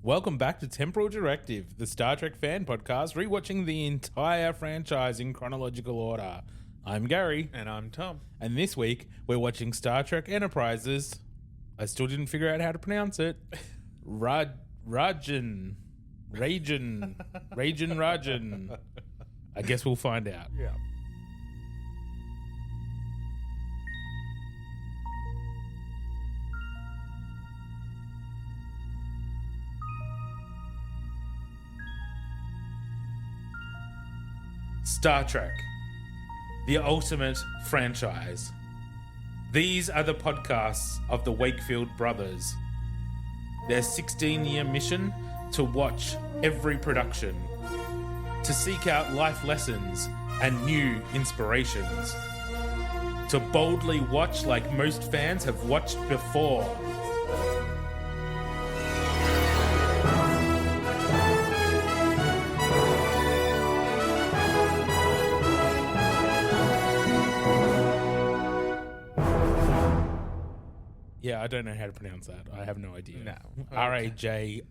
Welcome back to Temporal Directive, the Star Trek fan podcast, rewatching the entire franchise in chronological order. I'm Gary. And I'm Tom. And this week, we're watching Star Trek Enterprises. I still didn't figure out how to pronounce it. Rajiin. I guess we'll find out. Yeah. Star Trek, the ultimate franchise. These are the podcasts of the Wakefield brothers. Their 16-year mission to watch every production, to seek out life lessons and new inspirations, to boldly watch like most fans have watched before. Yeah, I don't know how to pronounce that. I have no idea. No. Rajin.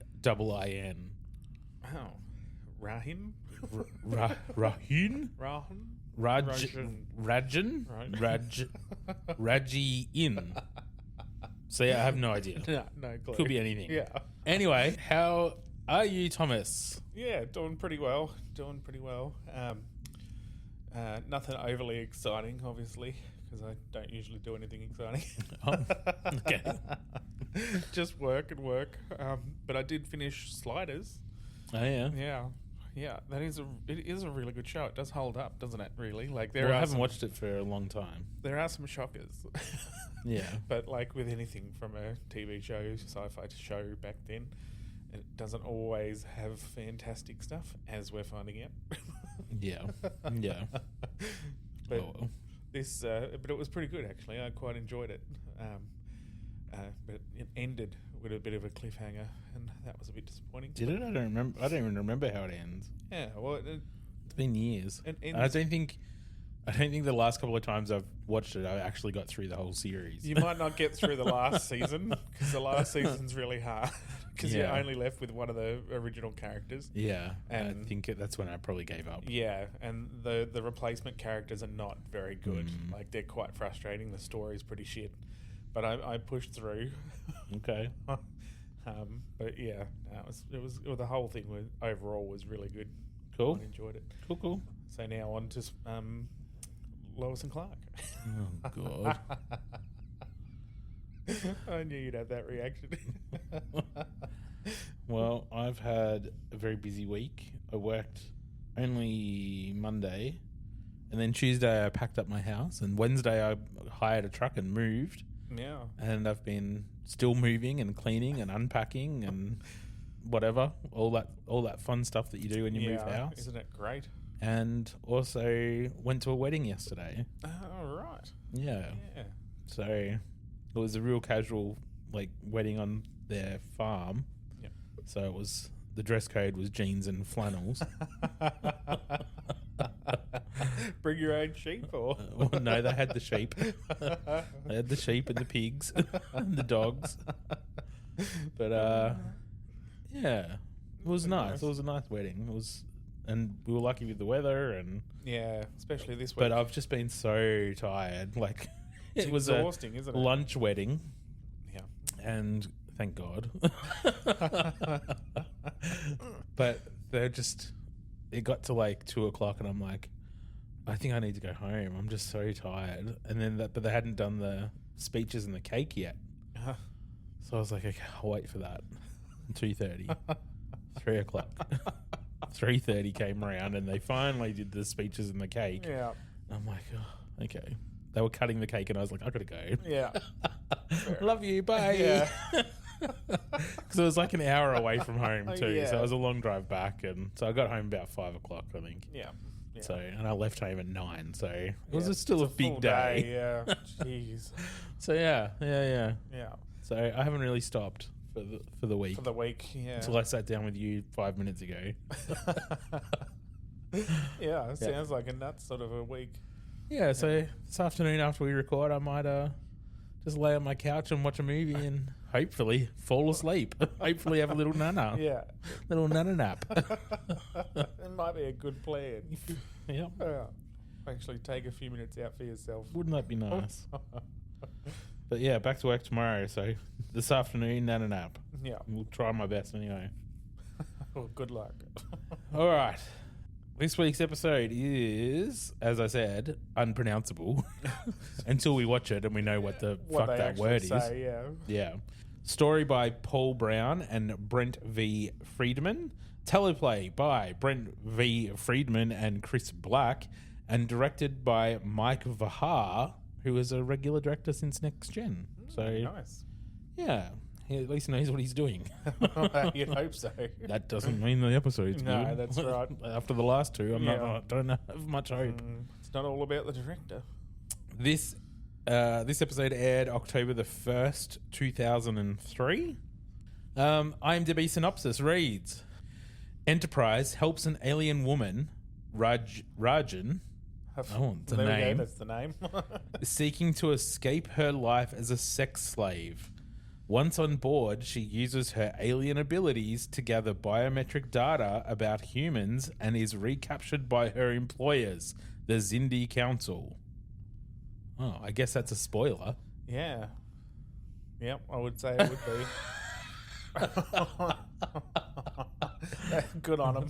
Oh. Rajiin? Rajiin? Rajiin? Rajiin. So yeah, I have no idea. No clue. Could be anything. Yeah. Anyway, how are you, Thomas? Yeah, doing pretty well. Nothing overly exciting, obviously, because I don't usually do anything exciting. Oh, okay. Just work and work. But I did finish Sliders. Oh yeah. Yeah. It is a really good show. It does hold up, doesn't it? Really, like I haven't watched it for a long time. There are some shockers. Yeah. But like with anything from a TV show, sci-fi show back then, it doesn't always have fantastic stuff, as we're finding out. Yeah. But Oh, well. but it was pretty good actually. I quite enjoyed it. But it ended with a bit of a cliffhanger, and that was a bit disappointing. Did it? I don't remember. I don't even remember how it ends. Yeah, well, It's been years. it I don't think the last couple of times I've watched it, I actually got through the whole series. you might not get through the last season, because the last season's really hard, because Yeah. you're only left with one of the original characters. Yeah, and I And- think that's when I probably gave up. Yeah, and the replacement characters are not very good. Mm. Like, they're quite frustrating. The story's pretty shit. But I pushed through. Okay. But yeah, no, the whole thing overall was really good. Cool. I enjoyed it. Cool. So now on to Lois and Clark. Oh, God. I knew you'd have that reaction. Well, I've had a very busy week. I worked only Monday, and then Tuesday I packed up my house, and Wednesday I hired a truck and moved. Yeah. And I've been still moving and cleaning and unpacking and whatever, all that fun stuff that you do when you move house. Isn't it great? And also went to a wedding yesterday. Oh, right. Yeah. Yeah. So it was a real casual wedding on their farm. Yep. So it was, the dress code was jeans and flannels. Bring your own sheep, or Well, no, they had the sheep. They had the sheep and the pigs and the dogs. But yeah, it was nice. It was a nice wedding. It was, and we were lucky with the weather. And yeah, especially this week. but I've just been so tired. Like It's it was exhausting, isn't it? lunch wedding, Yeah. and thank God. But it got to 2:00, and I'm like, I think I need to go home. I'm just so tired. And then but they hadn't done the speeches and the cake yet. So I was like, okay, I'll wait for that. 2:30, 3:00, 3:30 came around, and they finally did the speeches and the cake. Yeah. And I'm like, oh, okay. They were cutting the cake, and I was like, I gotta go. Yeah. Love you, bye. Yeah. Because it was an hour away from home too, Yeah. so it was a long drive back, and so I got home about 5:00, I think. Yeah. So, and I left home at 9, so it Yeah, was still a it's big full day. Yeah. Jeez. So yeah. Yeah. So I haven't really stopped for the week For the week. Yeah. until I sat down with you 5 minutes ago. Yeah. It sounds like a nuts sort of a week. Yeah. So this afternoon after we record, I might just lay on my couch and watch a movie and hopefully fall asleep. Hopefully have a little nana. Yeah. Little nana nap. It might be a good plan. Yeah. Actually take a few minutes out for yourself. Wouldn't that be nice? But yeah, back to work tomorrow. So this afternoon, nana nap. Yeah. We'll try my best anyway. Well, good luck. All right. This week's episode is, as I said, unpronounceable until we watch it and we know what the fuck they that word actually is. say, yeah. Yeah. Story by Paul Brown and Brent V. Friedman. Teleplay by Brent V. Friedman and Chris Black. And directed by Mike Vahar, who is a regular director since Next Gen. So Nice. yeah, he at least knows what he's doing. You'd hope so. That doesn't mean the episode's No, good. that's right. After the last two, Yeah. don't have much hope. It's not all about the director. This episode aired October the 1st, 2003. IMDb synopsis reads: Enterprise helps an alien woman, Rajiin, it's a There we go, name, that's the name. seeking to escape her life as a sex slave. Once on board, she uses her alien abilities to gather biometric data about humans and is recaptured by her employers, the Xindi Council. Oh, I guess that's a spoiler. Yeah. Yep, I would say it would be. Good on them.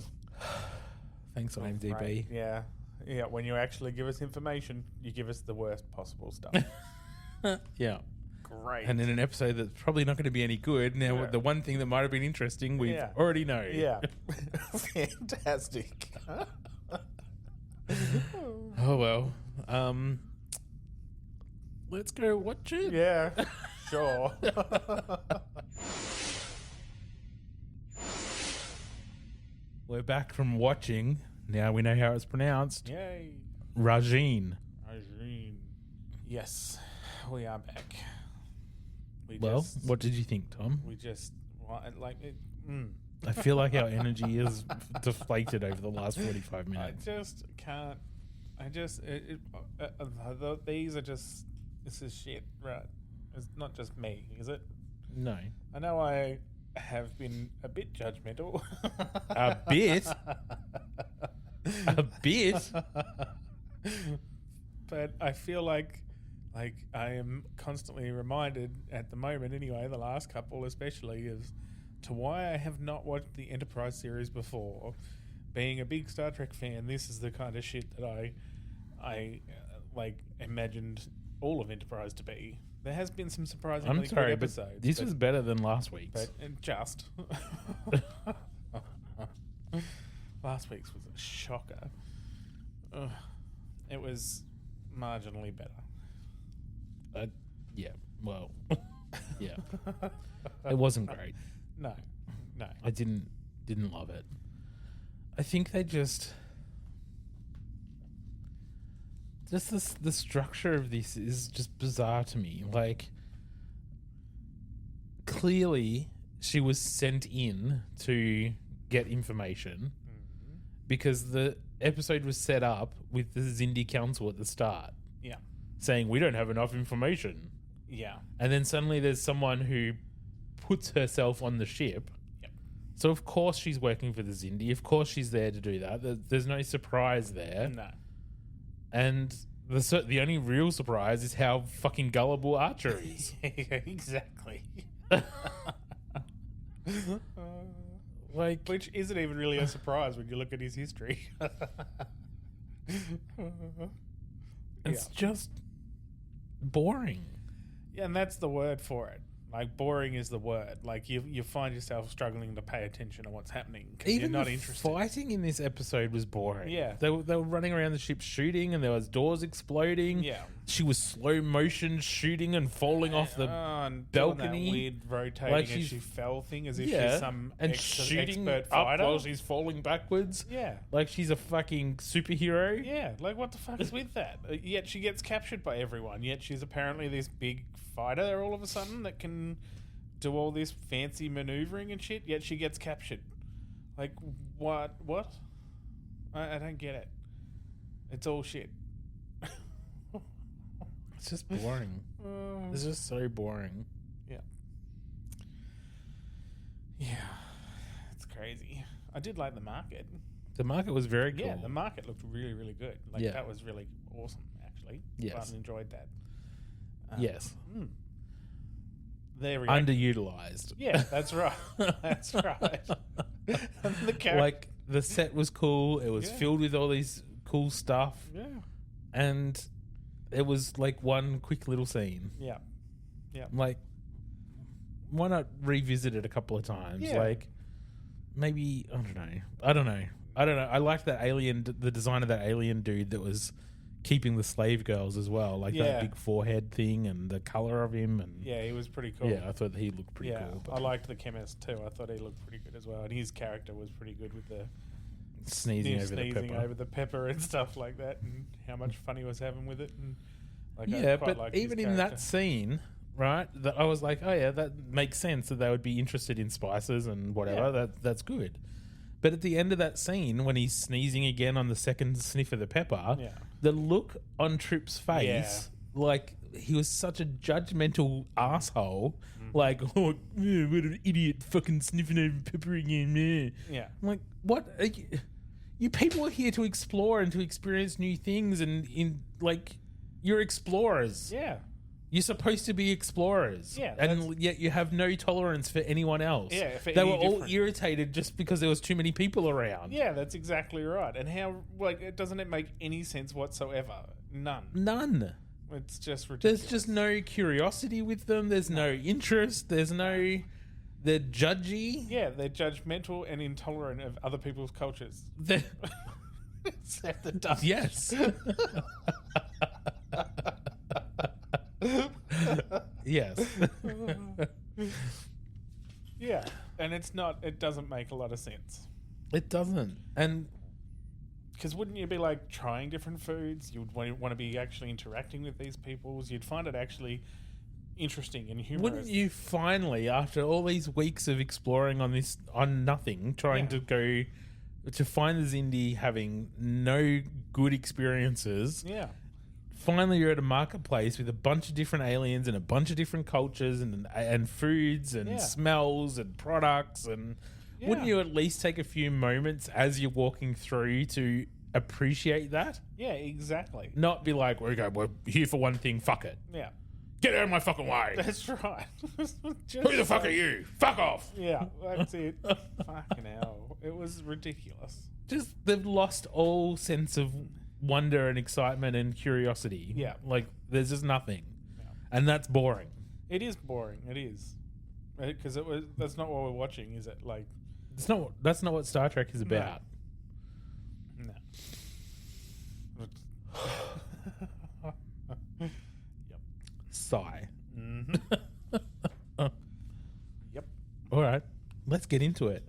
Thanks, IMDb. Right. Yeah. Yeah, when you actually give us information, you give us the worst possible stuff. Yeah. Great. And in an episode that's probably not going to be any good. Now, Yeah. the one thing that might have been interesting, we Yeah. already know. Yeah. Fantastic. Oh, well. Let's go watch it. Yeah. Sure. We're back from watching. Now we know how it's pronounced. Yay. Rajiin. Rajiin. Yes, we are back. What did you think, Tom? We just like it. I feel like our energy is deflated over the last 45 I minutes. just can't. These are just. This is shit, right? It's not just me, is it? No. I know I have been a bit judgmental. A bit? A bit? But I feel like I am constantly reminded at the moment anyway, the last couple especially, as to why I have not watched the Enterprise series before. Being a big Star Trek fan, this is the kind of shit that I imagined all of Enterprise to be. There has been some surprisingly I'm sorry, good but episodes. this was better than last week's. But just last week's was a shocker. It was marginally better. Yeah, well, yeah. It wasn't great. No. I didn't love it. I think they just the structure of this is just bizarre to me. Like, clearly she was sent in to get information because the episode was set up with the Xindi Council at the start. Yeah. Saying we don't have enough information. Yeah. And then suddenly there's someone who puts herself on the ship. Yep. So of course she's working for the Xindi. Of course she's there to do that. There's no surprise there. No. And the only real surprise is how fucking gullible Archer is. Exactly. Like, Which isn't even really a surprise when you look at his history. it's just boring. Yeah, and that's the word for it. Like, boring is the word. Like, you find yourself struggling to pay attention to what's happening because you're Even not the interested. fighting in this episode was boring. Yeah. They were running around the ship shooting and there was doors exploding. Yeah. She was slow motion shooting and falling off the and balcony. doing that weird rotating Like as she's- she fell thing, as if yeah, she's some and shooting expert up fighter. while she's falling backwards. Yeah. Like she's a fucking superhero. Yeah, like what the fuck is with that? Yet she gets captured by everyone. Yet she's apparently this big fighter all of a sudden that can do all this fancy maneuvering and shit. Yet she gets captured. Like what? What? I don't get it. It's all shit. It's just boring. It's just so boring. Yeah. crazy. I did like the market. The market was very cool. Yeah, the market looked really, really good. Like, that was really awesome, actually. Yes. I enjoyed that. Yes. There we go. Underutilized. Yeah, that's right. That's right. The like, the set was cool. It was filled with all these cool stuff. Yeah. And it was like one quick little scene. Yeah. Yeah. Like, why not revisit it a couple of times? Yeah. Like, maybe, I don't know. I liked that alien, the design of that alien dude that was keeping the slave girls as well. Like that big forehead thing and the color of him. And yeah, he was pretty cool. Yeah, I thought he looked pretty cool. I liked the chemist too. I thought he looked pretty good as well. And his character was pretty good with the sneezing over the pepper and stuff like that, and how much fun he was having with it. And like, but even in that scene, right, that I was like, oh yeah, that makes sense that they would be interested in spices and whatever. Yeah. That's good. But at the end of that scene, when he's sneezing again on the second sniff of the pepper, the look on Tripp's face, like he was such a judgmental asshole. Like, oh, what an idiot fucking sniffing over pepper again. Yeah. I'm like, what? You people are here to explore and to experience new things, and you're explorers. Yeah. You're supposed to be explorers. Yeah. And yet you have no tolerance for anyone else. Yeah. They were all irritated just because there was too many people around. Yeah, that's exactly right. And how, doesn't it make any sense whatsoever? None. It's just ridiculous. There's just no curiosity with them. There's no interest. There's no... They're judgy. Yeah, they're judgmental and intolerant of other people's cultures. Except the Dutch. Yes. Yes. Yeah, and it doesn't make a lot of sense. It doesn't. And because wouldn't you be like trying different foods? You'd want to be actually interacting with these people. You'd find it actually interesting and humorous. Wouldn't you finally, after all these weeks of exploring on nothing, trying to go to find the Xindi, having no good experiences, finally you're at a marketplace with a bunch of different aliens and a bunch of different cultures and foods and smells and products, and wouldn't you at least take a few moments as you're walking through to appreciate that? Yeah, exactly. Not be like, we're here for one thing, fuck it. Yeah. Get out of my fucking way. That's right. Who the fuck are you? Fuck off. Yeah, that's it. Fucking hell. It was ridiculous. Just, they've lost all sense of wonder and excitement and curiosity. Yeah. Like, there's just nothing. Yeah. And that's boring. It is boring. It is. Because that's not what we're watching, is it? Like, that's not what Star Trek is about. No. Sigh. Mm-hmm. Yep. All right. Let's get into it.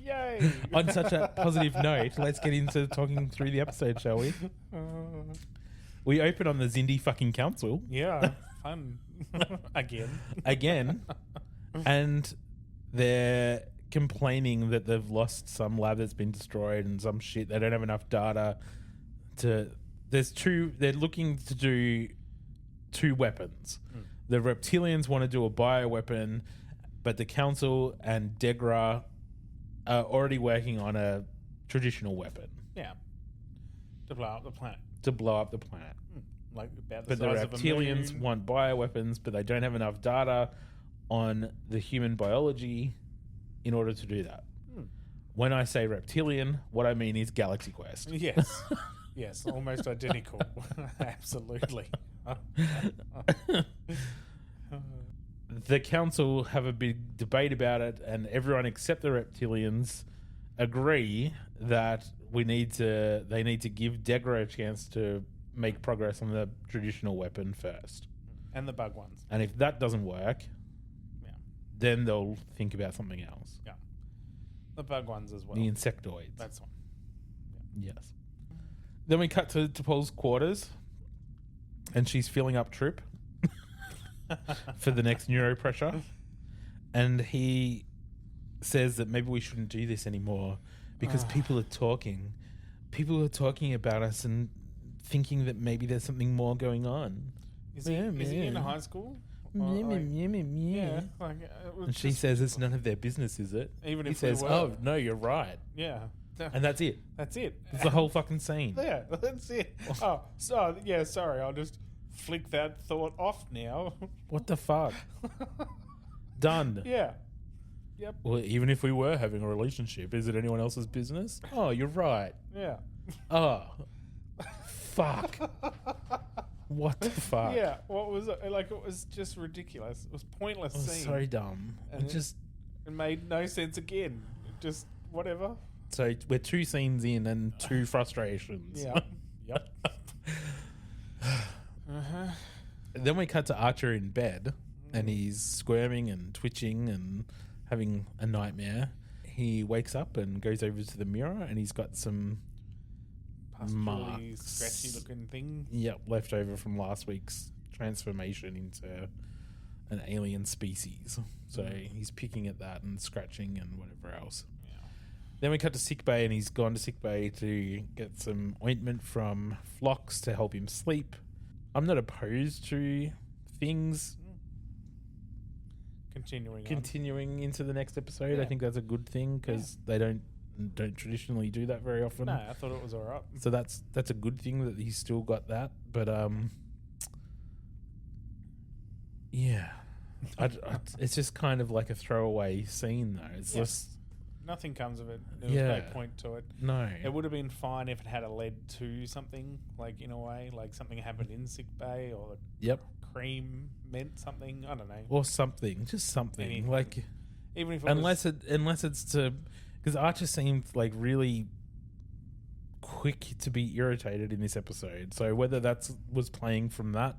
Yay. On such a positive note, let's get into talking through the episode, shall we? We open on the Xindi fucking council. Yeah. Fun. Again. And they're complaining that they've lost some lab that's been destroyed and some shit. They don't have enough data to... They're looking to do 2 weapons. The reptilians want to do a bioweapon, but the council and Degra are already working on a traditional weapon. Yeah. To blow up the planet. Like about the size of a moon. But the reptilians want bioweapons, but they don't have enough data on the human biology in order to do that. When I say reptilian, what I mean is Galaxy Quest. Yes. Yes, almost identical. Absolutely. The council have a big debate about it, and everyone except the reptilians agree that they need to give Degra a chance to make progress on the traditional weapon first. And the bug ones. And if that doesn't work, then they'll think about something else. Yeah. The bug ones as well. The insectoids. That's one. Yeah. Yes. Then we cut to Paul's quarters, and she's filling up Trip for the next neuropressure. And he says that maybe we shouldn't do this anymore because people are talking. People are talking about us and thinking that maybe there's something more going on. Is he in high school? Yeah, like it was And she just says it's none of their business, is it? Even He if we says, were. "Oh no, you're right," yeah, and that's it. that's it. It's the whole fucking scene. Yeah, that's it. Oh, so yeah, sorry, I'll just flick that thought off now. What the fuck? Done. Yeah. Yep. Well, even if we were having a relationship, is it anyone else's business? Oh, you're right. Yeah. Oh, fuck. What the fuck? Yeah. What was it? Like, it was just ridiculous. It was pointless It was scene. so dumb. And it made no sense again. Just whatever. So we're 2 scenes in and 2 frustrations. Yeah. Yep. Uh-huh. Then we cut to Archer in bed, and he's squirming and twitching and having a nightmare. He wakes up and goes over to the mirror, and he's got some Pustulely, scratchy-looking thing. Yep, left over from last week's transformation into an alien species. So he's picking at that and scratching and whatever else. Yeah. Then we cut to sickbay, and he's gone to sickbay to get some ointment from Phlox to help him sleep. I'm not opposed to things continuing into the next episode. Yeah. I think that's a good thing because they don't traditionally do that very often. No, I thought it was all right. So that's a good thing that he's still got that. But yeah, it's just kind of like a throwaway scene though. It's just nothing comes of it. There was no point to it. No, it would have been fine if it had led to something, like in a way, like something happened in sick bay or cream meant something. I don't know, or something, just something. Anything. Like even if unless it's to, because Archer seemed like really quick to be irritated in this episode. So whether was playing from that,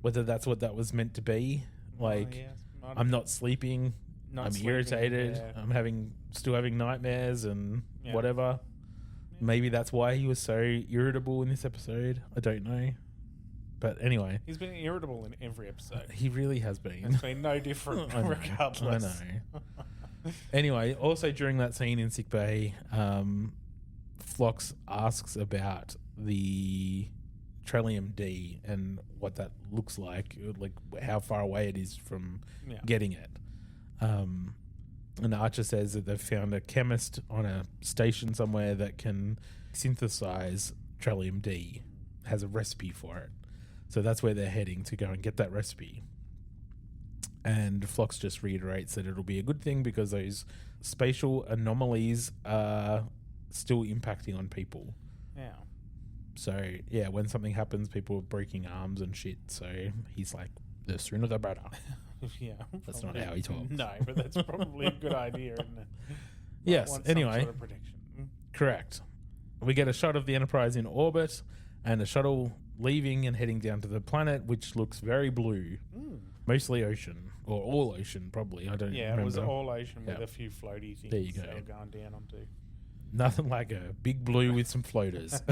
whether that's what that was meant to be, like I'm not sleeping. I'm irritated. Yeah. I'm still having nightmares and whatever. Maybe that's why he was so irritable in this episode. I don't know. But anyway. He's been irritable in every episode. He really has been. It's been no different regardless. I know. Anyway, also during that scene in sickbay, Phlox asks about the Trellium D and what that looks like how far away it is from getting it. And Archer says that they've found a chemist on a station somewhere that can synthesize Trellium D, has a recipe for it. So that's where they're heading to go and get that recipe. And Phlox just reiterates that it'll be a good thing because those spatial anomalies are still impacting on people. Yeah. So, yeah, when something happens, people are breaking arms and shit. So he's like, the sooner the better. Yeah, that's not how he talks. No, but that's probably a good idea, isn't it? Yes. Anyway, some sort of protection. Correct. We get a shot of the Enterprise in orbit and a shuttle leaving and heading down to the planet, which looks very blue, mostly ocean or all ocean, probably. I don't. Yeah, remember. It was all ocean with a few floaty things. There you go. That were going down onto. Nothing like a big blue with some floaters.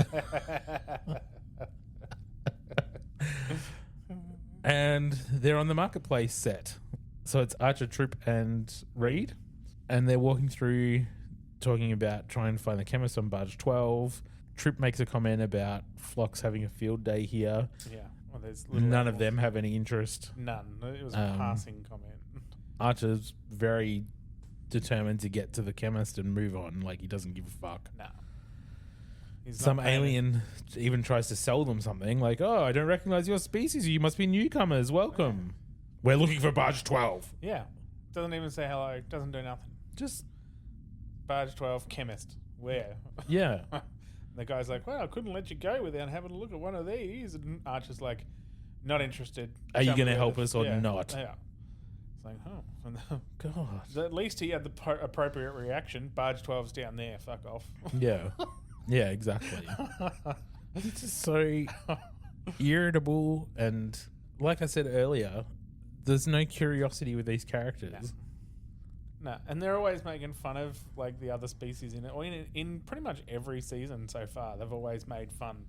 And they're on the marketplace set. So it's Archer, Troop, and Reed. And they're walking through, talking about trying to find the chemist on Barge 12. Troop makes a comment about Phlox having a field day here. Yeah. Well, there's none of them have any interest. None. It was a passing comment. Archer's very determined to get to the chemist and move on. Like, he doesn't give a fuck. No. Some alien even tries to sell them something like, oh, I don't recognize your species. You must be newcomers. Welcome. We're looking for Barge 12. Yeah. Doesn't even say hello. Doesn't do nothing. Just Barge 12, chemist. Where? Yeah. The guy's like, well, I couldn't let you go without having a look at one of these. And Archer's like, not interested. Are you going to help us or not? Yeah. It's like, oh. God. At least he had the appropriate reaction. Barge 12's down there. Fuck off. Yeah. Yeah, exactly. It's just so irritable, and like I said earlier, there's no curiosity with these characters. No, and they're always making fun of like the other species in it. Or in pretty much every season so far, they've always made fun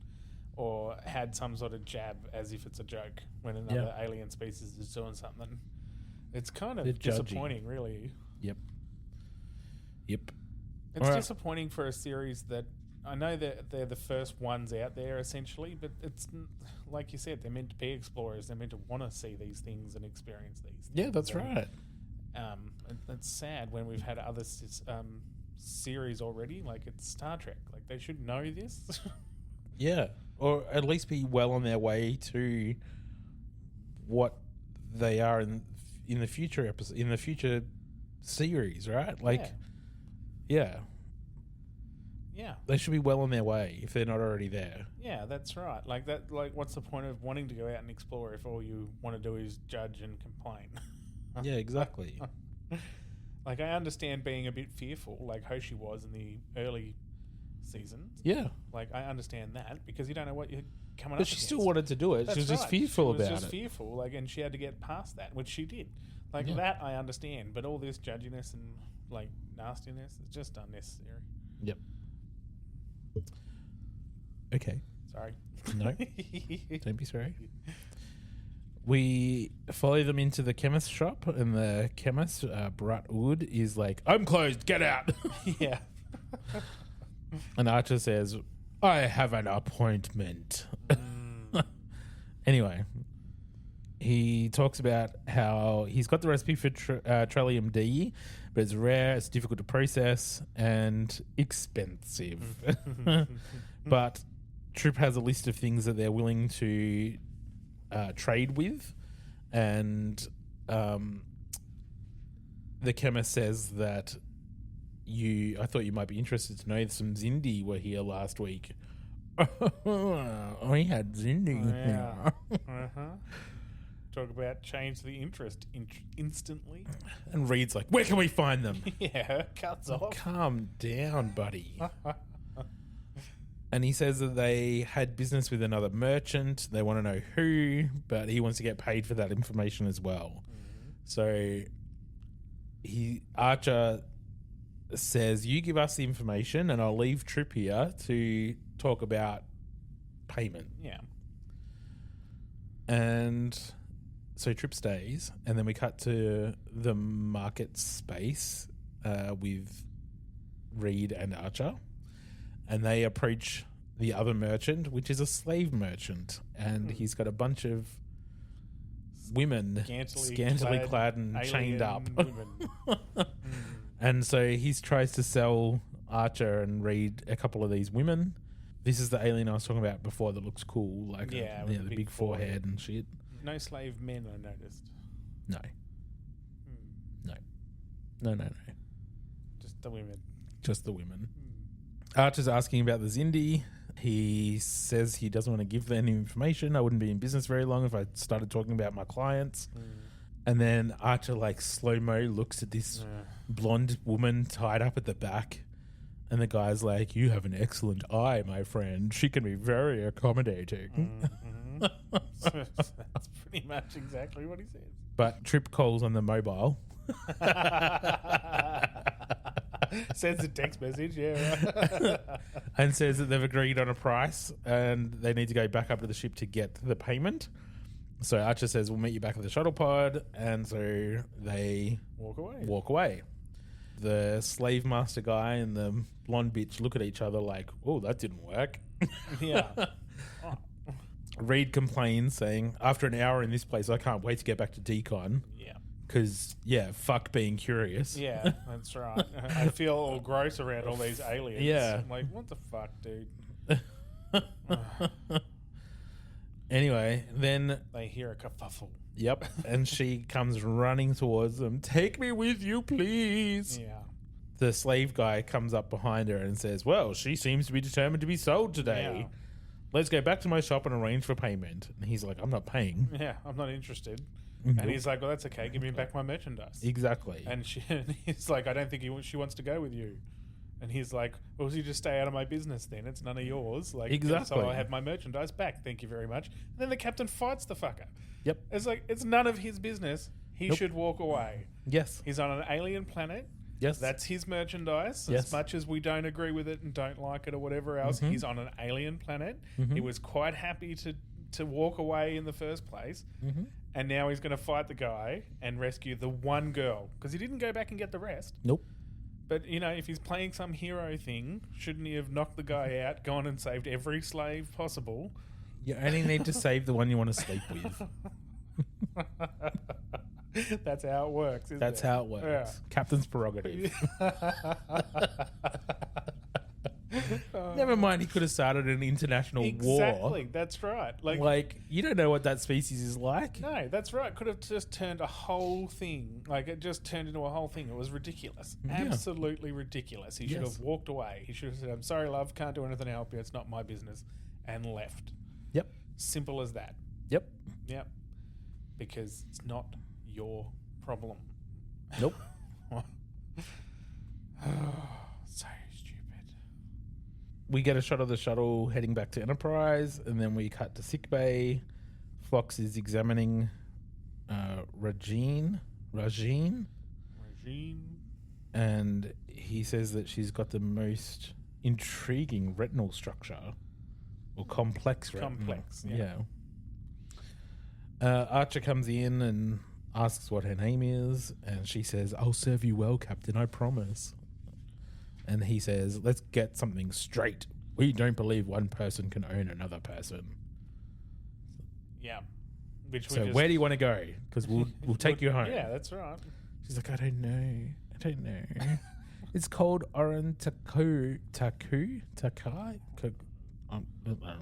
or had some sort of jab as if it's a joke when another alien species is doing something. It's kind of disappointing, really. Yep. It's disappointing for a series that I know that they're the first ones out there, essentially, but it's like you said, they're meant to be explorers. They're meant to want to see these things and experience these things. Yeah, that's right. It's sad when we've had other series already, like it's Star Trek. Like, they should know this. Yeah, or at least be well on their way to what they are in the future episode, in the future series, right? Like, yeah. They should be well on their way if they're not already there. Yeah, that's right. Like that. Like, what's the point of wanting to go out and explore if all you want to do is judge and complain? Yeah, exactly. Like, I understand being a bit fearful, like Hoshi was in the early seasons. Yeah, like I understand that because you don't know what you're coming up but she against. still wanted to do it. That's She was just right. fearful she was about just it. Fearful, like, and she had to get past that, which she did. Like, that I understand, but all this judginess and like nastiness is just unnecessary. Yep. Okay. Sorry. No. Don't be sorry. We follow them into the chemist shop, and the chemist, Brat Wood, is like, "I'm closed. Get out." Yeah. And Archer says, "I have an appointment." Anyway, he talks about how he's got the recipe for Trillium D, but it's rare, it's difficult to process, and expensive. But Troop has a list of things that they're willing to trade with, and the chemist says that I thought you might be interested to know some Xindi were here last week. We had Xindi here. Talk about change the interest instantly. And Reed's like, "Where can we find them?" Yeah, cuts off. Calm down, buddy. And he says that they had business with another merchant. They want to know who, but he wants to get paid for that information as well. So Archer says, "You give us the information and I'll leave Trip here to talk about payment." Yeah. And so Trip stays, and then we cut to the market space with Reed and Archer. And they approach the other merchant, which is a slave merchant. And he's got a bunch of women scantily clad and chained up. And so he tries to sell Archer and Reed a couple of these women. This is the alien I was talking about before that looks cool. Like the big forehead and shit. No slave men, I noticed. No. No. Just the women. Just the women. Archer's asking about the Xindi. He says he doesn't want to give any information. I wouldn't be in business very long if I started talking about my clients. And then Archer, like, slow-mo looks at this blonde woman tied up at the back. And the guy's like, "You have an excellent eye, my friend. She can be very accommodating." That's pretty much exactly what he says. But Trip calls on the mobile. Sends a text message, yeah. And says that they've agreed on a price and they need to go back up to the ship to get the payment. So Archer says, "We'll meet you back at the shuttle pod." And so they walk away. The slave master guy and the blonde bitch look at each other like, "Oh, that didn't work." Yeah. Reed complains, saying, "After an hour in this place, I can't wait to get back to decon." Yeah. Because, fuck being curious. Yeah, that's right. I feel all gross around all these aliens. Yeah. I'm like, what the fuck, dude? Anyway, then... They hear a kerfuffle. Yep. And she comes running towards them. "Take me with you, please." Yeah. The slave guy comes up behind her and says, "Well, she seems to be determined to be sold today. Yeah. Let's go back to my shop and arrange for payment." And he's like, "I'm not paying." Yeah, I'm not interested. Nope. And he's like, "Well, that's okay. Give me back my merchandise." Exactly. And he's like, "I don't think she wants to go with you." And he's like, "Well, you just stay out of my business then. It's none of yours." Like, exactly. So I have my merchandise back. Thank you very much. And then the captain fights the fucker. Yep. It's like, it's none of his business. He should walk away. Yes. He's on an alien planet. Yes. That's his merchandise. Yes. As much as we don't agree with it and don't like it or whatever else, he's on an alien planet. He was quite happy to walk away in the first place. And now he's going to fight the guy and rescue the one girl. Because he didn't go back and get the rest. Nope. But, if he's playing some hero thing, shouldn't he have knocked the guy out, gone and saved every slave possible? You only need to save the one you want to sleep with. That's how it works, isn't That's it? how it works. Yeah. Captain's prerogative. Never mind, he could have started an international war. Exactly, that's right. Like, you don't know what that species is like. No, that's right. Could have just turned a whole thing. Like, it just turned into a whole thing. It was ridiculous. Yeah. Absolutely ridiculous. He should Yes. have walked away. He should have said, I'm sorry, love, can't do anything to help you. It's not my business. And left. Yep. Simple as that. Yep. Yep. Because it's not your problem. Nope. So stupid. We get a shot of the shuttle heading back to Enterprise, and then we cut to sickbay. Fox is examining Rajiin, and he says that she's got the most intriguing retinal structure, or complex retinal. Complex, yeah. Archer comes in and asks what her name is, and she says, "I'll serve you well, Captain, I promise." And he says, "Let's get something straight. We don't believe one person can own another person. Yeah. Which So where do you want to go? Because we'll take you home." Yeah, that's right. She's like, I don't know. It's called Oren Takai.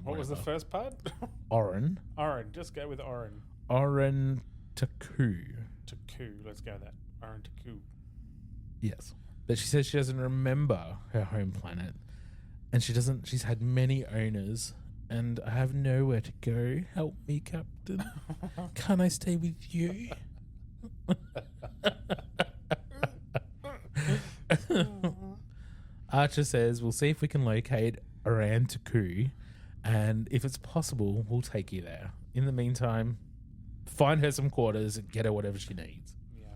What was the first part? Oren. Oren. Just go with Oren. Oren Taku. Taku. Let's go with that. Oren Taku. Yes. But she says she doesn't remember her home planet. And she's had many owners. And I have nowhere to go. Help me, Captain. Can I stay with you? Archer says, we'll see if we can locate Oran Taku. And if it's possible, we'll take you there. In the meantime, find her some quarters and get her whatever she needs. Yeah.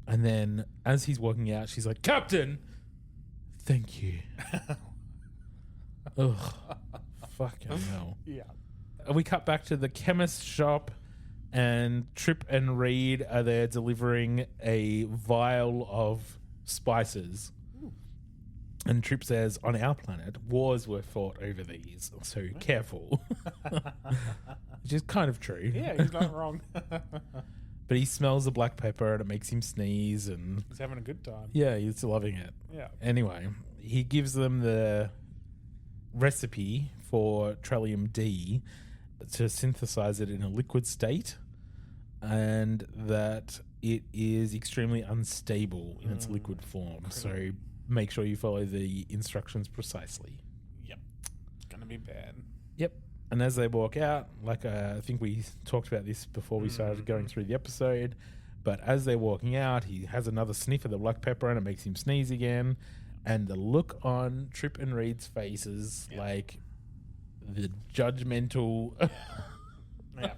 And then as he's walking out, she's like, Captain, thank you. Ugh. Fucking hell. Yeah. We cut back to the chemist shop, and Trip and Reed are there delivering a vial of spices. Ooh. And Trip says, on our planet, wars were fought over these, so careful. Which is kind of true. Yeah, he's not wrong. But he smells the black pepper and it makes him sneeze, and he's having a good time. Yeah, he's loving it. Yeah. Anyway, he gives them the recipe for Trellium D to synthesize it in a liquid state, and that it is extremely unstable in its liquid form. So make sure you follow the instructions precisely. Yep. It's going to be bad. Yep. And as they walk out, like I think we talked about this before we started going through the episode, but as they're walking out, he has another sniff of the black pepper and it makes him sneeze again. And the look on Trip and Reed's faces, like the judgmental. Yeah.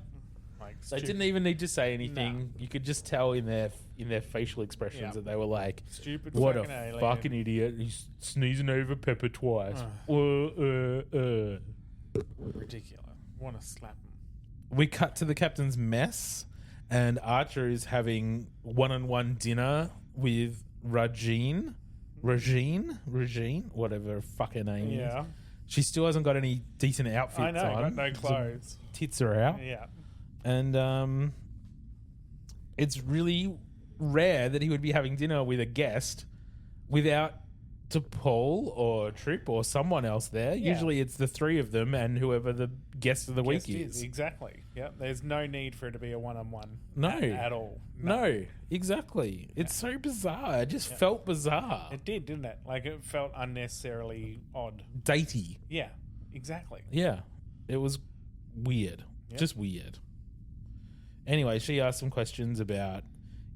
Like They didn't even need to say anything. No. You could just tell in their facial expressions that they were like, stupid. What fucking a alien. fucking idiot! He's sneezing over pepper twice. Ridiculous. Want to slap him. We cut to the captain's mess, and Archer is having one-on-one dinner with Rajiin, whatever her fucking name is. Yeah. She still hasn't got any decent outfits on. I know, got no clothes. Tits are out. Yeah. And it's really rare that he would be having dinner with a guest without Paul or Trip or someone else there. Yeah. Usually it's the three of them and whoever the guest of the week is. Exactly. Yep. There's no need for it to be a one-on-one. No. At all. No, exactly. It's so bizarre. It just felt bizarre. It did, didn't it? Like it felt unnecessarily odd. Datey. Yeah, exactly. Yeah. It was weird. Yep. Just weird. Anyway, she asked some questions about,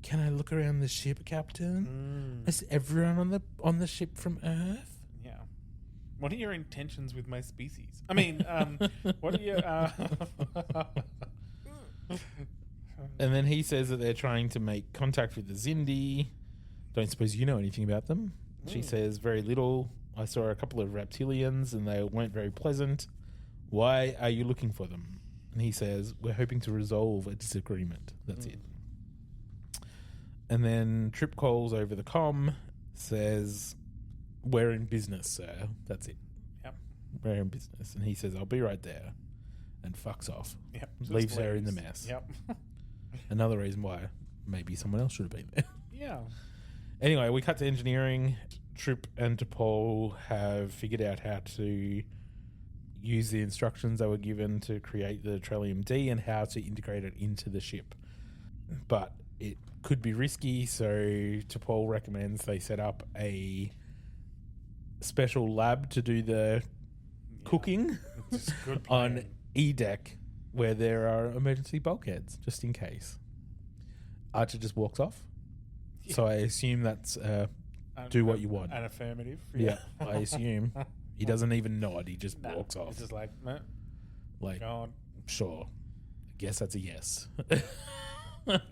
can I look around the ship, Captain? Is everyone on the ship from Earth? Yeah. What are your intentions with my species? I mean, what are your... And then he says that they're trying to make contact with the Xindi. Don't suppose you know anything about them? She says, very little. I saw a couple of reptilians and they weren't very pleasant. Why are you looking for them? And he says, we're hoping to resolve a disagreement. That's it. And then Trip calls over the comm, says, "We're in business, sir." That's it. Yep. We're in business. And he says, "I'll be right there," and fucks off. Yep. Leaves her in the mess. Yep. Another reason why maybe someone else should have been there. Yeah. Anyway, we cut to engineering. Trip and T'Pol have figured out how to use the instructions they were given to create the Trellium D and how to integrate it into the ship. But it could be risky, so T'Pol recommends they set up a special lab to do the cooking It's a good plan. on E-Deck, where there are emergency bulkheads, just in case. Archer just walks off. Yeah. So I assume that's do what you want. An affirmative. Yeah, I assume. He doesn't even nod. He just walks off. It's just like, meh, Like, go on. sure. I guess that's a yes.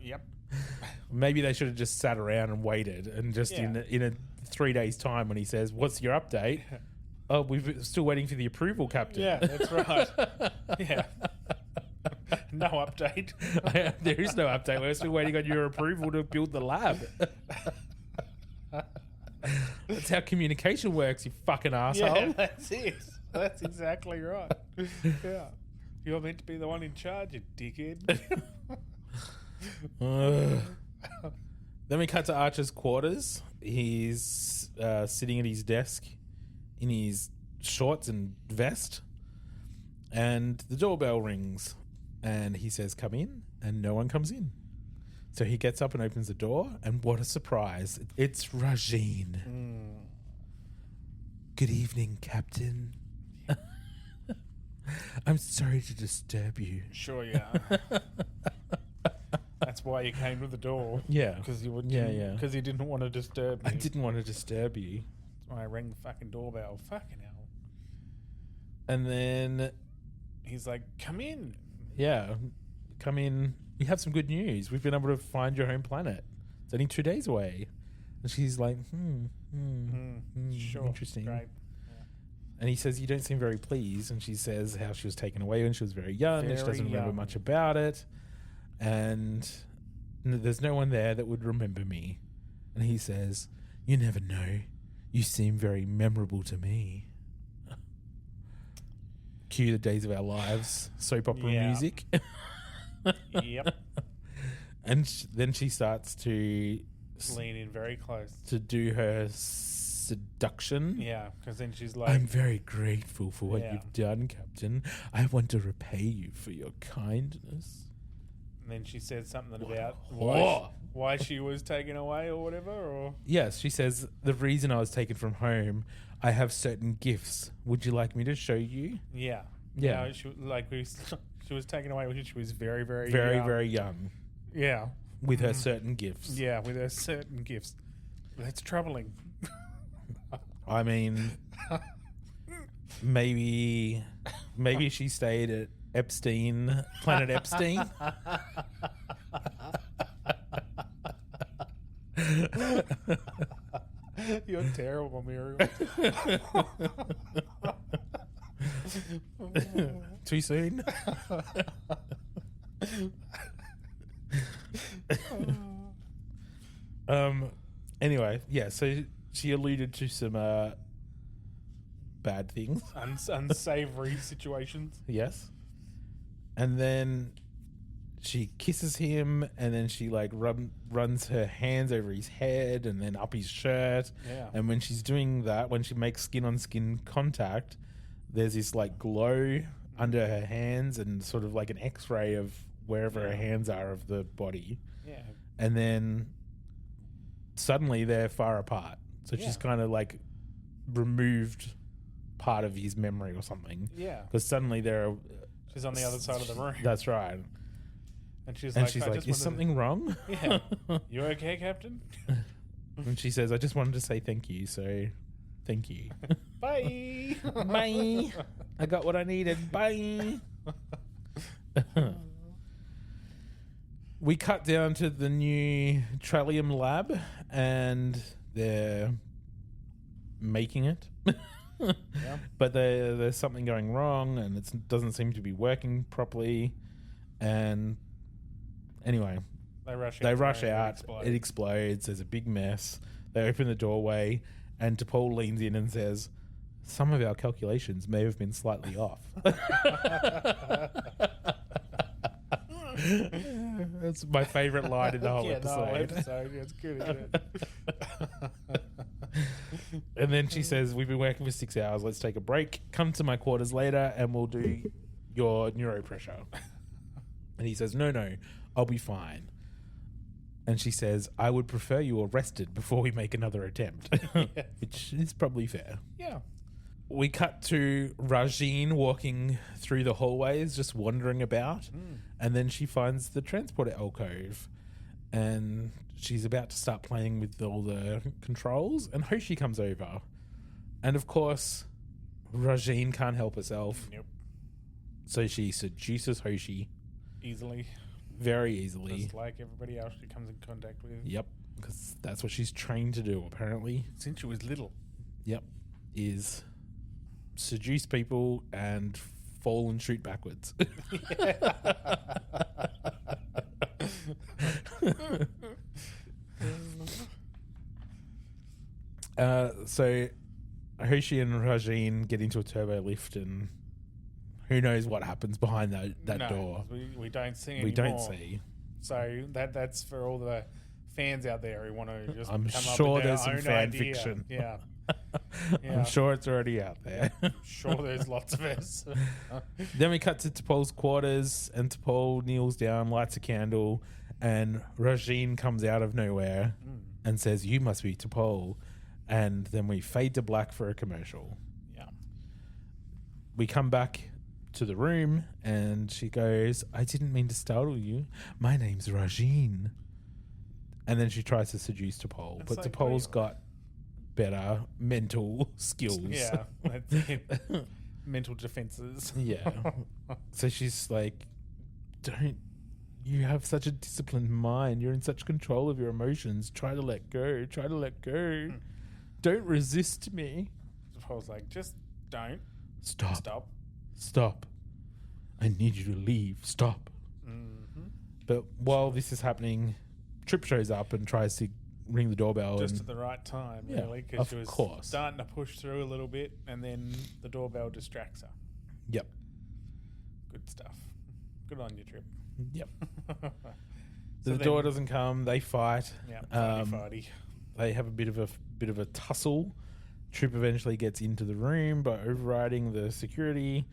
Yep. Maybe they should have just sat around and waited, and just Yeah. in a 3 days time when he says, "What's your update?" "Oh, we're still waiting for the approval, Captain." Yeah, that's right. Yeah. No update. There is no update. We're still waiting on your approval to build the lab. That's how communication works, you fucking asshole. Yeah, that's it. That's exactly right. Yeah. You're meant to be the one in charge, you dickhead. Then we cut to Archer's quarters. He's sitting at his desk in his shorts and vest, and the doorbell rings, and he says, "Come in," and no one comes in. So he gets up and opens the door, and what a surprise. It's Rajiin. "Good evening, Captain." "I'm sorry to disturb you." Sure you are. That's why you came to the door. Yeah. Because you wouldn't. Yeah. Because you didn't want to disturb me. I didn't want to disturb you. That's why I rang the fucking doorbell. Fucking hell. And then, He's like, come in. yeah, come in. We have some good news. We've been able to find your home planet. It's only 2 days away. And she's like, Sure. interesting. Great. And he says, "You don't seem very pleased." And she says how she was taken away when she was very young, and she Very doesn't remember young. much about it. And there's no one there that would remember me. And he says, "You never know. You seem very memorable to me." Cue the Days of Our Lives soap opera Yeah. music. Yep. And then she starts to Lean in very close. do her seduction. Yeah, because then she's like, "I'm very grateful for what Yeah. you've done, Captain. I want to repay you for your kindness." and then she said something What about a whore. why she was taken away or whatever, or Yes, she says, "The reason I was taken from home, I have certain gifts. Would you like me to show you?" yeah, Yeah. No, she was taken away when she was very, very, Very, young. very young, Yeah, with her certain gifts. yeah, with her certain gifts. That's troubling. I mean, maybe she stayed at Planet Epstein. You're terrible, Muriel. Too soon? Anyway, yeah, so she alluded to some bad things. Unsavory situations. Yes. And then she kisses him, and then she like runs her hands over his head and then up his shirt. Yeah. And when she's doing that, when she makes skin on skin contact, there's this like glow under her hands and sort of like an X-ray of wherever her hands are of the body. Yeah. And then suddenly they're far apart. So she's kind of like removed part of his memory or something. Yeah. Because suddenly they're... She's on the other side of the room. That's right. And she's And like, she's I like, just "Is wanted something wrong?" Yeah. You okay, Captain? And she says, "I just wanted to say thank you, so thank you." Bye. Bye. I got what I needed. Bye. We cut down to the new Trellium lab, and they're making it. Yeah. But there's something going wrong, and it doesn't seem to be working properly. And anyway, They rush they out. rush and out. explode. It explodes. There's a big mess. They open the doorway, and T'Pol leans in and says, "Some of our calculations may have been slightly off." That's my favorite line in the whole episode. It's good, isn't it? And then she says, "We've been working for 6 hours. Let's take a break. Come to my quarters later and we'll do your neuro pressure." And he says, No, I'll be fine. And she says, "I would prefer you arrested before we make another attempt." Which is probably fair. Yeah. We cut to Rajiin walking through the hallways, just wandering about. And then she finds the transporter alcove. And she's about to start playing with all the controls. And Hoshi comes over. And of course, Rajiin can't help herself. Yep. So she seduces Hoshi. Easily. Very easily. Just like everybody else she comes in contact with. Yep. Because that's what she's trained to do, apparently. Since she was little. Yep. Is seduce people and fall and shoot backwards. So Hoshi and Rajiin get into a turbo lift, and who knows what happens behind that door. We don't see anymore. We don't see. So that's for all the fans out there who want to just I'm come sure up with their there's some own fan idea. fiction. Yeah. I'm sure it's already out there. Sure there's lots of us. Then we cut to T'Pol's quarters, and T'Pol kneels down, lights a candle, and Rajiin comes out of nowhere and says, "You must be T'Pol." And then we fade to black for a commercial. Yeah. We come back to the room, and she goes, "I didn't mean to startle you. My name's Rajiin." And then she tries to seduce T'Pol, but like, T'Pol's got better mental skills. Yeah. That's it. Mental defenses. Yeah. So she's like, you have such a disciplined mind. You're in such control of your emotions. Try to let go. Try to let go. Don't resist me. T'Pol's like, just don't. Stop. I need you to leave. Stop. But while this is happening, Trip shows up and tries to ring the doorbell. Just at the right time, Yeah, really, because she was course. starting to push through a little bit, and then the doorbell distracts her. Yep. Good stuff. Good on you, Trip. Yep. So the door doesn't come. They fight. Yeah, fighty. They have a bit of a tussle. Trip eventually gets into the room by overriding the security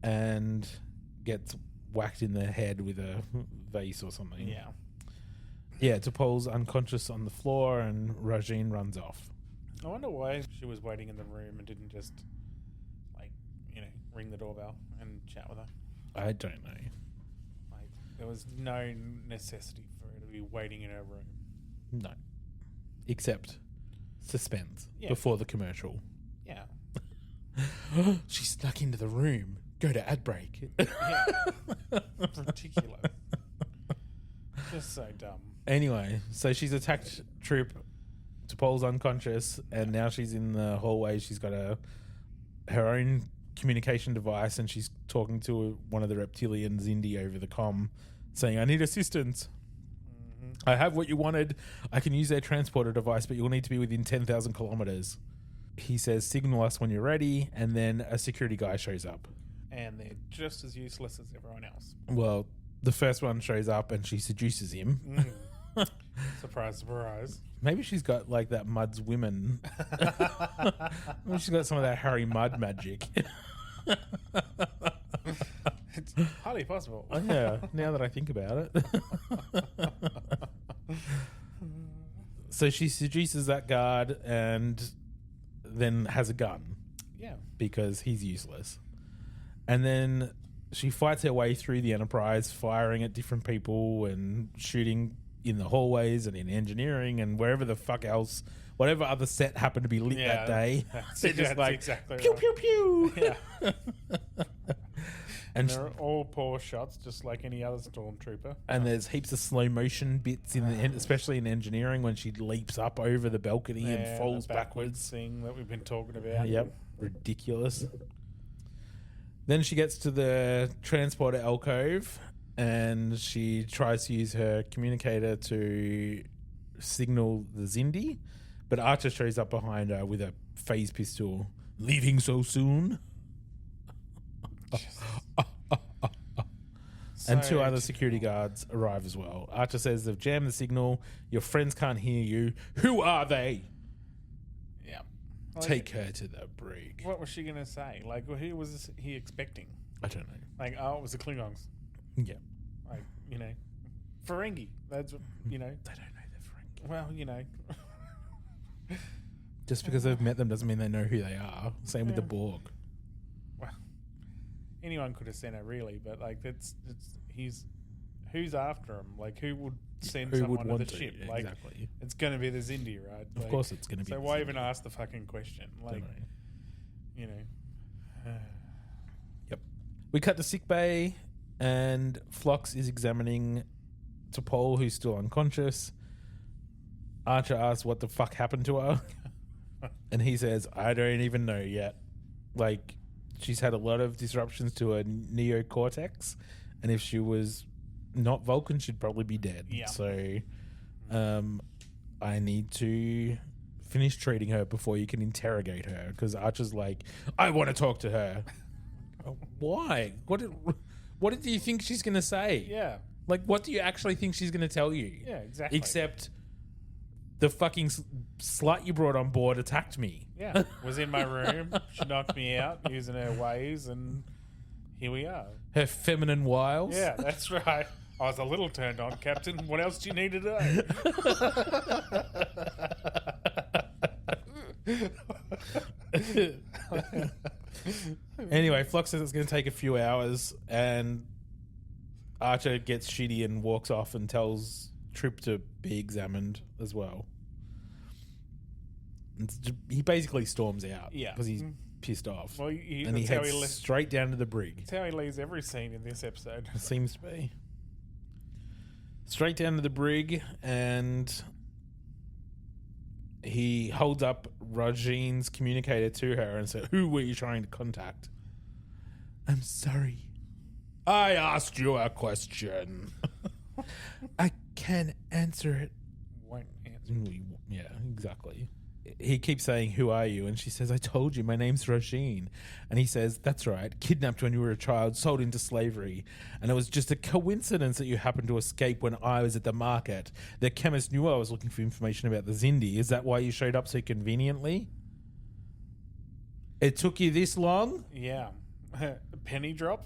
and gets whacked in the head with a vase or something. Yeah. Yeah, T'Pol's unconscious on the floor, and Rajiin runs off. I wonder why she was waiting in the room and didn't just, ring the doorbell and chat with her. I don't know. There was no necessity for her to be waiting in her room. No. Except suspense Yeah. before the commercial. Yeah. She snuck into the room. Go to ad break. Yeah. Ridiculous. Just so dumb. Anyway, so she's attacked Trip. T'Pol's unconscious, and now she's in the hallway. She's got her own communication device, and she's talking to one of the reptilian Xindi over the comm, saying, "I need assistance. I have what you wanted. I can use their transporter device, but you'll need to be within 10,000 kilometers." He says, "Signal us when you're ready," and then a security guy shows up. And they're just as useless as everyone else. Well, the first one shows up and she seduces him. Surprise, surprise. Maybe she's got like that Mud's women. Maybe she's got some of that Harry Mudd magic. It's highly possible. Yeah, now that I think about it. So she seduces that guard and then has a gun. Yeah. Because he's useless. And then she fights her way through the Enterprise, firing at different people and shooting in the hallways and in engineering and wherever the fuck else, whatever other set happened to be lit that day. They're just like, exactly pew, right. pew, pew. Yeah. And they're all poor shots, just like any other stormtrooper. And there's heaps of slow motion bits in the, especially in engineering, when she leaps up over the balcony and falls the backwards. Thing that we've been talking about. Yep, ridiculous. Then she gets to the transporter alcove and she tries to use her communicator to signal the Xindi, But Archer shows up behind her with a phase pistol. Leaving so soon? And two other security guards arrive as well. Archer says they've jammed the signal. Your friends can't hear you. Who are they? Yeah. Take her to the brig. What was she going to say? Like, who was he expecting? I don't know. Like, oh, it was the Klingons. Yeah. Like, Ferengi. That's, They don't know they're Ferengi. Well, Just because they've met them doesn't mean they know who they are. Same with the Borg. Well, anyone could have sent her, really, but like who's after him? Like, who would send someone to the ship? Like, exactly. It's going to be the Xindi, right? Of course, it's going to be. So why even ask the fucking question? Like, Yep. We cut to sick bay, and Phlox is examining T'Pol, who's still unconscious. Archer asks what the fuck happened to her. And he says, I don't even know yet. Like, she's had a lot of disruptions to her neocortex, and if she was not Vulcan, she'd probably be dead. Yeah. So, I need to finish treating her before you can interrogate her. Because Archer's like, I want to talk to her. Why? What do you think she's going to say? Yeah. Like, what do you actually think she's going to tell you? Yeah, exactly. Except the fucking slut you brought on board attacked me. Yeah. Was in my room. She knocked me out using her ways, and here we are. Her feminine wiles. Yeah, that's right. I was a little turned on, Captain. What else do you need to know? Anyway, Phlox says it's going to take a few hours, and Archer gets shitty and walks off and tells Trip to be examined as well. He basically storms out because he's pissed off. Well, and he heads straight down to the brig. That's how he leaves every scene in this episode. It seems to be. Straight down to the brig, and he holds up Rajiin's communicator to her and says, who were you trying to contact? I'm sorry. I asked you a question. I can answer it. Won't answer. Yeah, exactly. He keeps saying, who are you? And she says, I told you, my name's Rajiin. And he says, that's right, kidnapped when you were a child, sold into slavery. And it was just a coincidence that you happened to escape when I was at the market. The chemist knew I was looking for information about the Xindi. Is that why you showed up so conveniently? It took you this long? Yeah. Penny drop?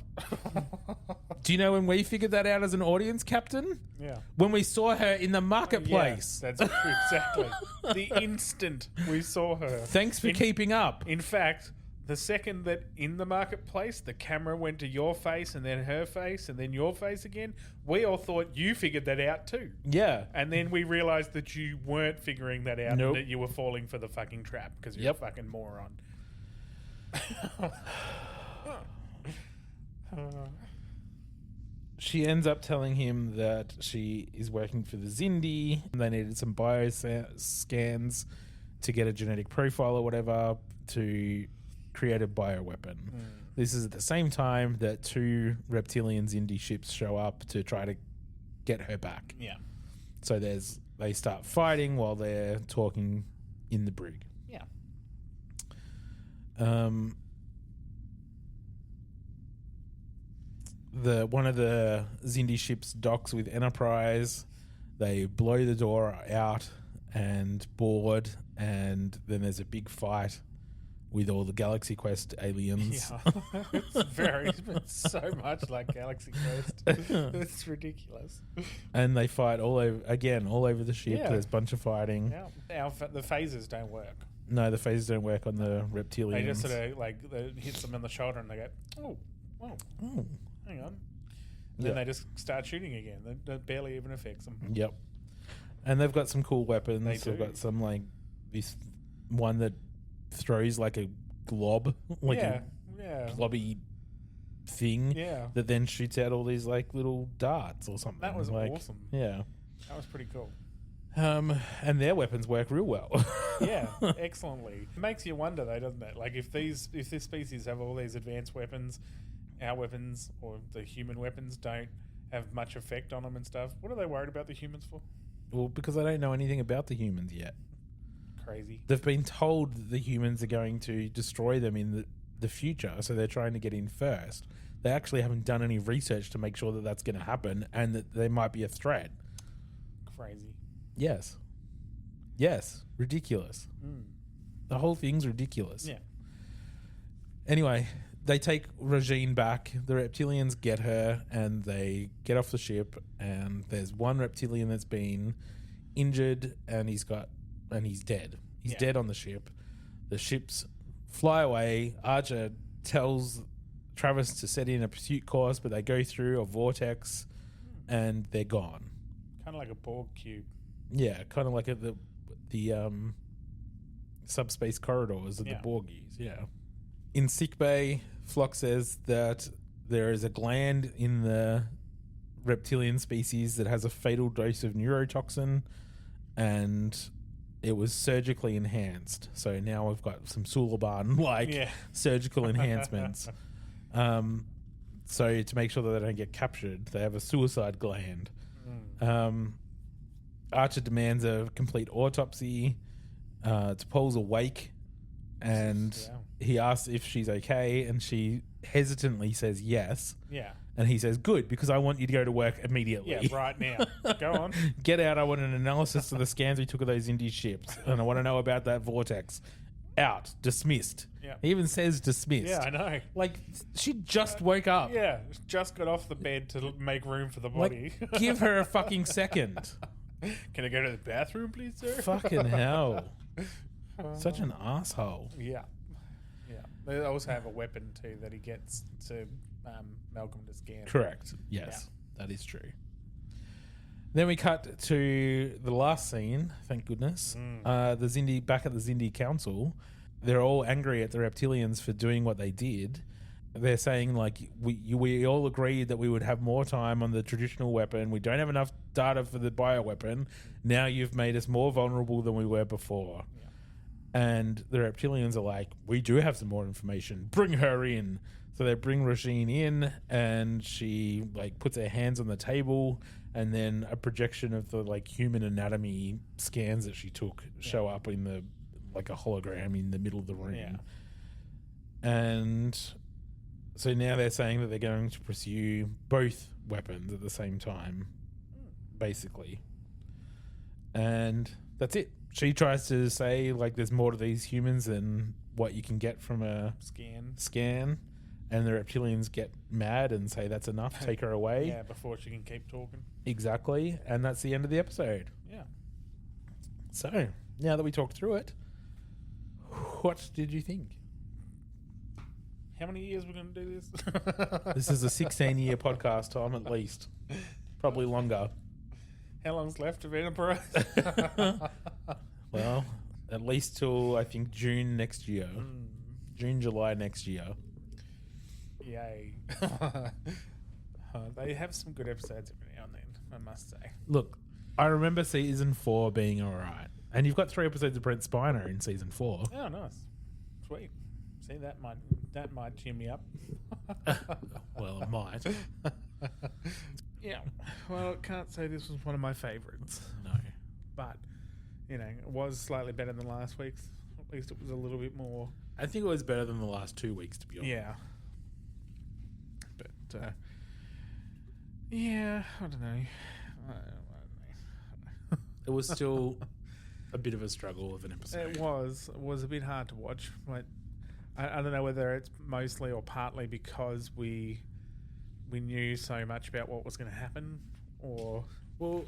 Do you know when we figured that out as an audience, Captain? Yeah. When we saw her in the marketplace. Yeah, that's exactly. The instant we saw her. Thanks for keeping up. In fact, the second that in the marketplace, the camera went to your face and then her face and then your face again, we all thought you figured that out too. Yeah. And then we realized that you weren't figuring that out Nope. and that you were falling for the fucking trap because you're a fucking moron. She ends up telling him that she is working for the Xindi. They needed some bioscans to get a genetic profile or whatever to create a bioweapon. This is at the same time that two reptilian Xindi ships show up to try to get her back. Yeah. So they start fighting while they're talking in the brig. Yeah. One of the Xindi ships docks with Enterprise. They blow the door out and board, and then there's a big fight with all the Galaxy Quest aliens. Yeah. It's so much like Galaxy Quest. It's ridiculous. And they fight all over the ship. Yeah. There's a bunch of fighting. Yeah. The phasers don't work. No, the phasers don't work on the reptilians. They just sort of like hits them on the shoulder and they go, oh, hang on. And then they just start shooting again. That barely even affects them. Yep. And they've got some cool weapons. They've got some like this one that throws like a glob, like a globby thing that then shoots out all these like little darts or something. That was awesome. Yeah. That was pretty cool. And their weapons work real well. Yeah, excellently. It makes you wonder though, doesn't it? Like if this species have all these advanced weapons, our weapons or the human weapons don't have much effect on them and stuff. What are they worried about the humans for? Well, because I don't know anything about the humans yet. Crazy. They've been told that the humans are going to destroy them in the future, so they're trying to get in first. They actually haven't done any research to make sure that that's going to happen and that they might be a threat. Crazy. Yes. Yes. Ridiculous. The whole thing's ridiculous. Yeah. Anyway, they take Rajiin back. The reptilians get her and they get off the ship, and there's one reptilian that's been injured and he's dead. He's dead on the ship. The ships fly away. Archer tells Travis to set in a pursuit course, but they go through a vortex and they're gone. Kind of like a Borg cube. Yeah, kind of like the subspace corridors of the Borg use. Yeah. In sickbay, Flock says that there is a gland in the reptilian species that has a fatal dose of neurotoxin, and it was surgically enhanced. So now we've got some Suliban surgical enhancements. So to make sure that they don't get captured, they have a suicide gland. Archer demands a complete autopsy. T'Pol's awake, and he asks if she's okay, and she hesitantly says yes. Yeah. And he says, good, because I want you to go to work immediately. Yeah, right now. Go on. Get out. I want an analysis of the scans we took of those Xindi ships, and I want to know about that vortex. Out. Dismissed. Yeah. He even says dismissed. Yeah, I know. Like, she just woke up. Yeah, just got off the bed to make room for the body. Like, give her a fucking second. Can I go to the bathroom, please, sir? Fucking hell. Such an asshole. Yeah. Yeah. They also have a weapon, too, that he gets to Malcolm to scan. Correct. Yes, that is true. Then we cut to the last scene, thank goodness. The Xindi, back at the Xindi Council, they're all angry at the reptilians for doing what they did. They're saying, like, we all agreed that we would have more time on the traditional weapon. We don't have enough data for the bioweapon. Now you've made us more vulnerable than we were before. Yeah. And the reptilians are like, we do have some more information. Bring her in. So they bring Rajiin in, and she, like, puts her hands on the table, and then a projection of the, like, human anatomy scans that she took show up in the, like, a hologram in the middle of the room. Yeah. And so now they're saying that they're going to pursue both weapons at the same time, basically. And that's it. She tries to say, like, there's more to these humans than what you can get from a scan. And the reptilians get mad and say that's enough, take her away. Yeah, before she can keep talking. Exactly. And that's the end of the episode. Yeah. So, now that we talked through it, what did you think? How many years we're going to do this? This is a 16-year podcast, Tom, at least. Probably longer. How long's left of Enterprise? Well, at least till, I think, June next year. June, July next year. Yay. They have some good episodes every now and then, I must say. Look, I remember season 4 being all right. And you've got 3 episodes of Brent Spiner in season 4. Oh, nice. Sweet. See, that might cheer me up. Well, it might. Yeah. Well, I can't say this was one of my favourites. No. But, you know, it was slightly better than last week's. At least it was a little bit more. I think it was better than the last 2 weeks, to be honest. Yeah. But, yeah, I don't know. It was still a bit of a struggle of an episode. It was a bit hard to watch. Like, I don't know whether it's mostly or partly because we knew so much about what was going to happen, or, well,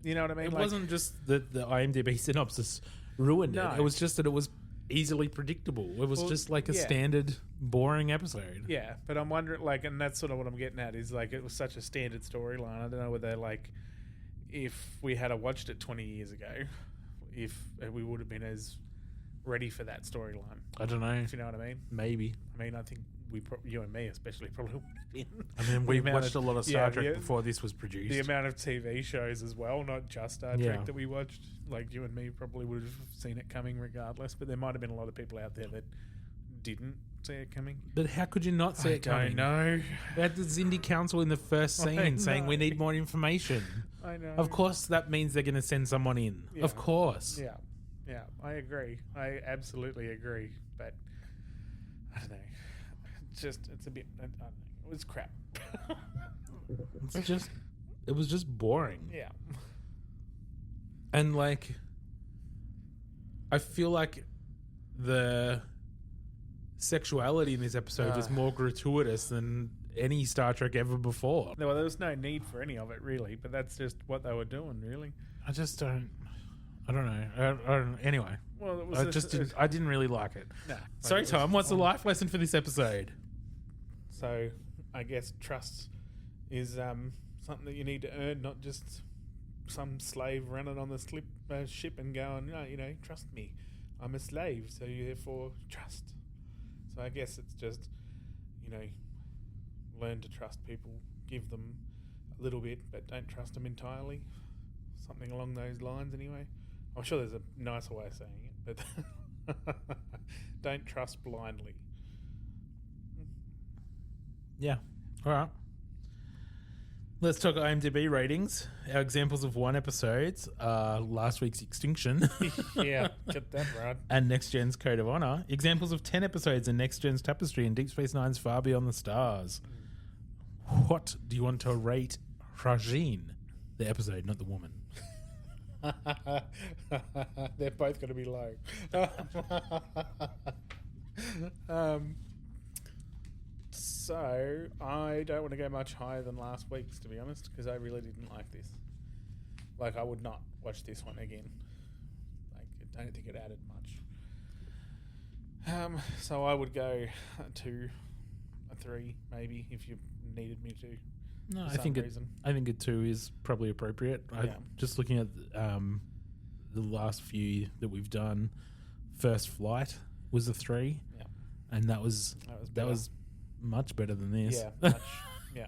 you know what I mean? It wasn't just that the IMDb synopsis ruined it. It was just that it was easily predictable. It was just like a standard boring episode. Yeah, but I'm wondering, like, and that's sort of what I'm getting at, is like it was such a standard storyline. I don't know whether, like, if we had watched it 20 years ago, if we would have been as ready for that storyline. I don't know. If you know what I mean? Maybe. I mean, I think you and me especially probably would have been. I mean, we watched a lot of Star Trek before this was produced. The amount of TV shows as well, not just Star Trek that we watched. Like, you and me probably would have seen it coming regardless, but there might have been a lot of people out there that didn't see it coming. But how could you not see it coming? I don't know. They had the Xindi Council in the first scene saying we need more information. I know. Of course, that means they're going to send someone in. Yeah. Of course. Yeah. Yeah, I agree. I absolutely agree. But I don't know. It's a bit. I don't know. It was crap. It was just boring. Yeah. And like, I feel like the sexuality in this episode is more gratuitous than any Star Trek ever before. Well, there was no need for any of it, really, but that's just what they were doing, really. I don't know. Anyway, Well, it was I didn't really like it. Nah, Sorry, it was Tom, what's the fine. life lesson for this episode? So, I guess trust is something that you need to earn, not just some slave running on the ship and going, no, trust me, I'm a slave, so you therefore trust. So I guess it's just, learn to trust people, give them a little bit, but don't trust them entirely. Something along those lines, anyway. I'm sure there's a nicer way of saying it, but don't trust blindly. Yeah. All right. Let's talk IMDb ratings. Our examples of one episodes are last week's Extinction. Yeah, get that right. And Next Gen's Code of Honor. Examples of 10 episodes in Next Gen's Tapestry and Deep Space Nine's Far Beyond the Stars. What do you want to rate Rajiin? The episode, not the woman. They're both going to be low. So I don't want to go much higher than last week's, to be honest, because I really didn't like this. Like, I would not watch this one again. Like, I don't think it added much. So I would go to a 3, maybe, if you needed me to. No, I think a 2 is probably appropriate. Just looking at the last few that we've done, First Flight was a 3, and that was much better than this. Yeah, much. Yeah,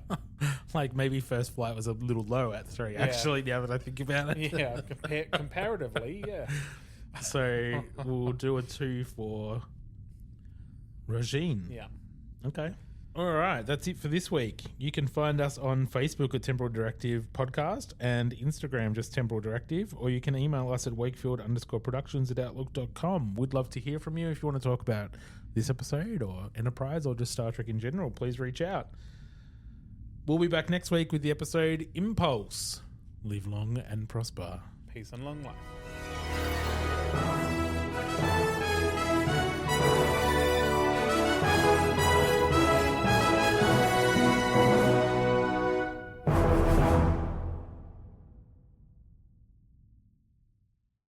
like maybe First Flight was a little low at 3. Actually, now that I think about it, yeah, comparatively, yeah. So we'll do a 2 for Rajiin. Yeah. Okay. All right, that's it for this week. You can find us on Facebook at Temporal Directive Podcast and Instagram just Temporal Directive, or you can email us at wakefield_productions@outlook.com. We'd love to hear from you. If you want to talk about this episode or Enterprise or just Star Trek in general, please reach out. We'll be back next week with the episode Impulse. Live long and prosper. Peace and long life.